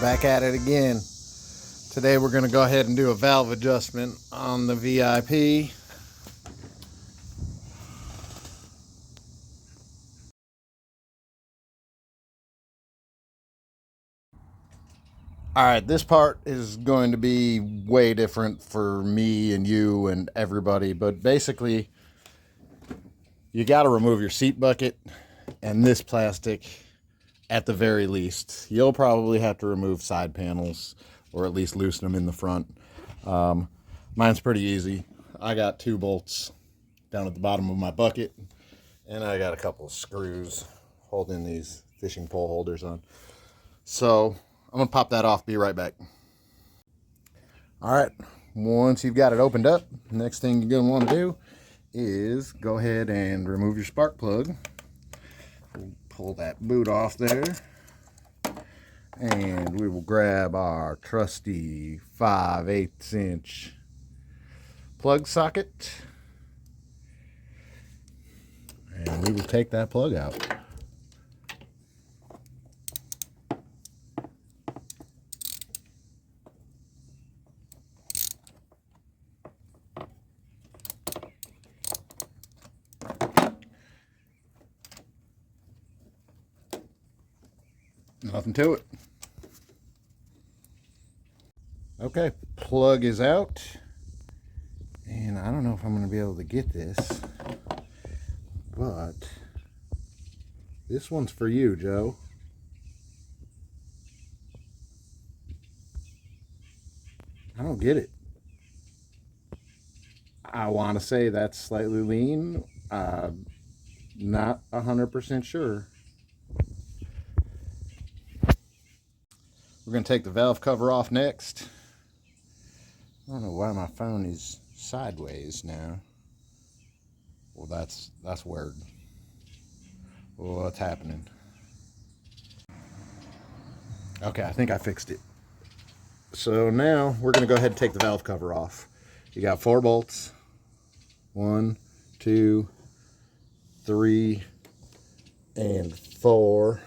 Back at it again. Today we're going to go ahead and do a valve adjustment on the VIP. Alright, this part is going to be way different for me and you and everybody, but basically you got to remove your seat bucket and this plastic at the very least. You'll probably have to remove side panels or at least loosen them in the front. Mine's pretty easy. I got 2 bolts down at the bottom of my bucket, and I got a couple of screws holding these fishing pole holders on. So I'm gonna pop that off, be right back. All right, once you've got it opened up, next thing you're gonna want to do is go ahead and remove your spark plug. Pull that boot off there, and we will grab our trusty 5/8 inch plug socket, and we will take that plug out. Nothing to it. Okay, plug is out, and I don't know if I'm going to be able to get this, but this one's for you, Joe. I don't get it. I want to say that's slightly lean. Not 100% sure. We're going to take the valve cover off next. I don't know why my phone is sideways now. Well, that's weird. What's happening? Okay, I think I fixed it. So now we're going to go ahead and take the valve cover off. You got 4 bolts. 1, 2, 3, and 4.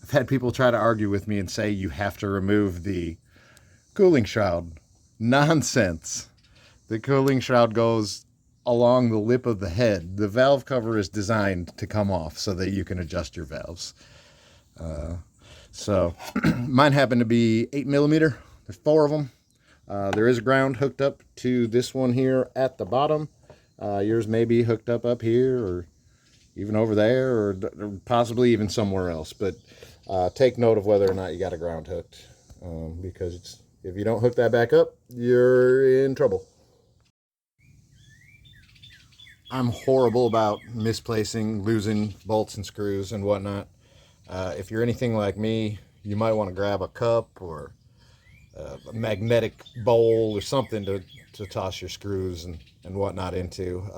I've had people try to argue with me and say you have to remove the cooling shroud. Nonsense. The cooling shroud goes along the lip of the head. The valve cover is designed to come off so that you can adjust your valves. So mine happen to be 8mm. There's 4 of them. There is a ground hooked up to this one here at the bottom. Yours may be hooked up here, or even over there, or possibly even somewhere else. But take note of whether or not you got a ground hooked, because if you don't hook that back up, you're in trouble. I'm horrible about misplacing, losing bolts and screws and whatnot. If you're anything like me, you might want to grab a cup or a magnetic bowl or something to toss your screws and whatnot into.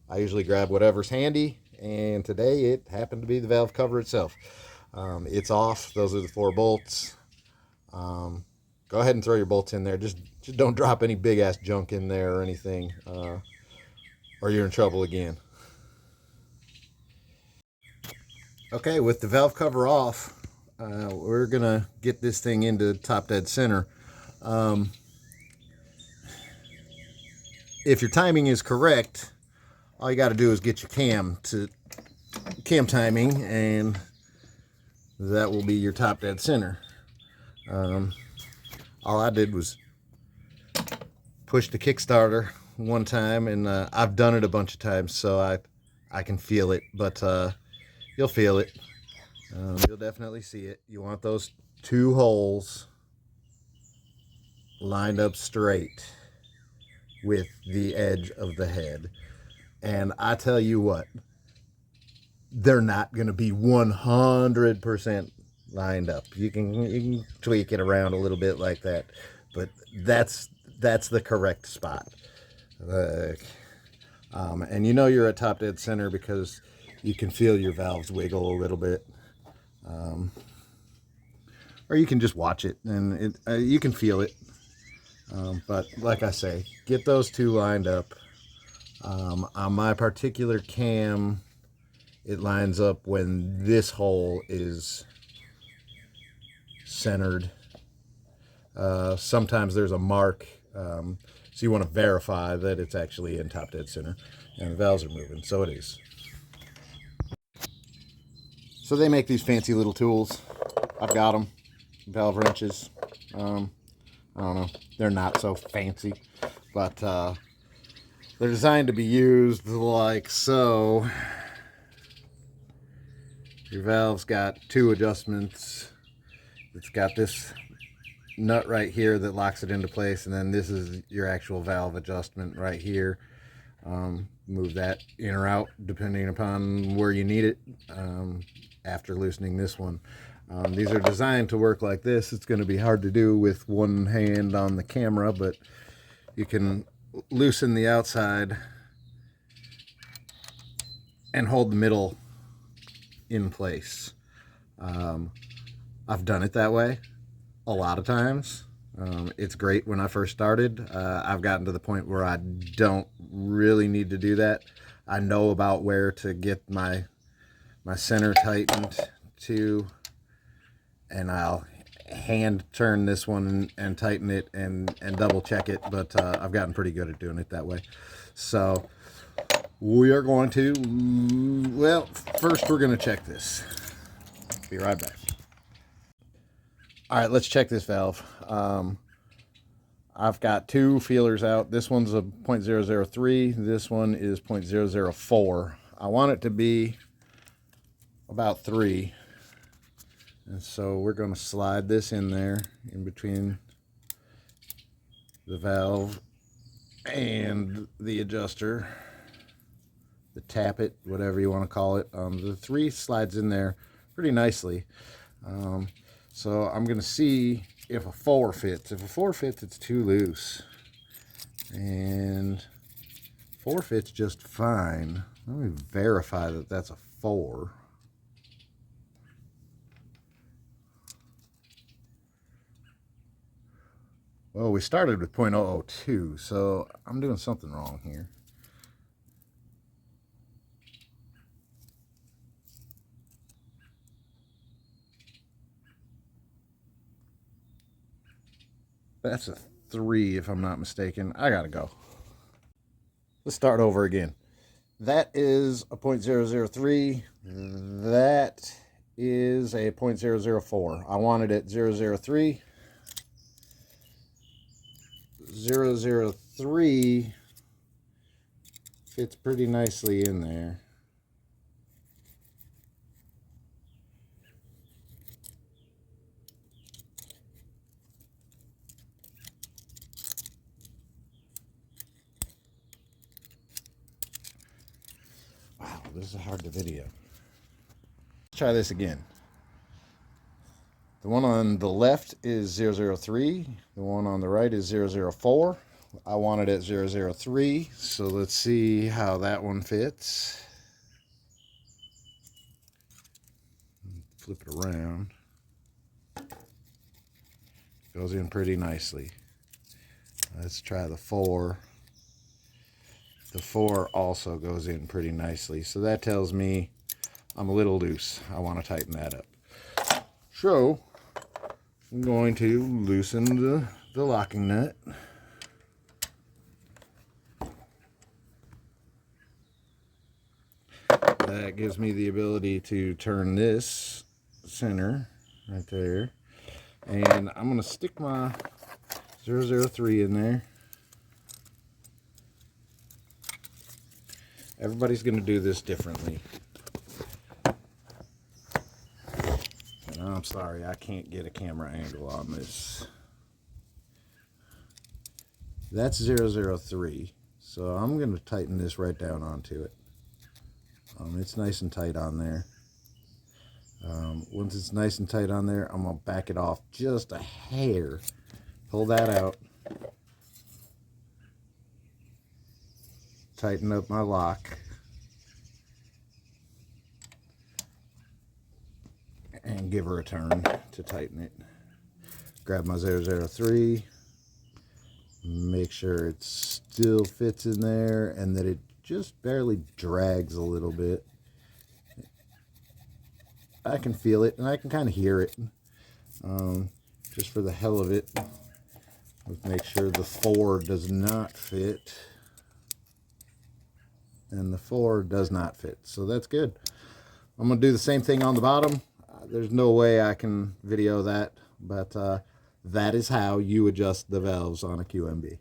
I usually grab whatever's handy, and today it happened to be the valve cover itself. It's off. Those are the 4 bolts. Go ahead and throw your bolts in there. Just don't drop any big ass junk in there or anything, or you're in trouble again. Okay, with the valve cover off, we're gonna get this thing into top dead center. If your timing is correct, all you got to do is get your cam timing, and that will be your top dead center. All I did was push the Kickstarter one time, and I've done it a bunch of times, so I can feel it, but you'll feel it. You'll definitely see it. You want those 2 holes lined up straight with the edge of the head. And I tell you what, they're not going to be 100% lined up. You can tweak it around a little bit like that, but that's the correct spot. And you know you're at top dead center because you can feel your valves wiggle a little bit. Or you can just watch it, and you can feel it. But like I say, get those 2 lined up. On my particular cam, it lines up when this hole is centered. Sometimes there's a mark, so you want to verify that it's actually in top dead center, and the valves are moving, so it is. So they make these fancy little tools. I've got them, valve wrenches. I don't know, they're not so fancy, but they're designed to be used like so. Your valve's got two adjustments. It's got this nut right here that locks it into place, and then this is your actual valve adjustment right here. Move that in or out depending upon where you need it after loosening this one. These are designed to work like this. It's going to be hard to do with one hand on the camera, but you can loosen the outside and hold the middle in place. I've done it that way a lot of times. It's great when I first started. I've gotten to the point where I don't really need to do that. I know about where to get my center tightened to, and I'll hand turn this one and tighten it and double check it, but I've gotten pretty good at doing it that way. So we are going to, well, first we're going to check this. Be right back. All right, let's check this valve. I've got two feelers out. This one's a 0.003. This one is 0.004. I want it to be about 3. And so we're going to slide this in there in between the valve and the adjuster, the tappet, whatever you want to call it. The 3 slides in there pretty nicely. So I'm going to see if a 4 fits. If a 4 fits, it's too loose. And 4 fits just fine. Let me verify that that's a 4. Well, we started with 0.002, so I'm doing something wrong here. That's a 3 if I'm not mistaken. I gotta go. Let's start over again. That is a 0.003. That is a 0.004. I wanted it 003. 003 fits pretty nicely in there. Wow, this is hard to video. Let's try this again. The one on the left is 003. The one on the right is 004. I want it at 003, so let's see how that one fits. Flip it around. Goes in pretty nicely. Let's try the 4. The 4 also goes in pretty nicely, so that tells me I'm a little loose. I want to tighten that up. So I'm going to loosen the locking nut. That gives me the ability to turn this center right there. And I'm going to stick my 003 in there. Everybody's going to do this differently. And I'm sorry, I can't get a camera angle on this. That's 003. So I'm going to tighten this right down onto it. It's nice and tight on there. Once it's nice and tight on there, I'm going to back it off just a hair. Pull that out. Tighten up my lock. And give her a turn to tighten it. Grab my 003. Make sure it still fits in there and that it just barely drags a little bit. I can feel it and I can kind of hear it. just for the hell of it. Let's make sure the 4 does not fit. And the 4 does not fit. So that's good. I'm going to do the same thing on the bottom. There's no way I can video that, but that is how you adjust the valves on a QMB.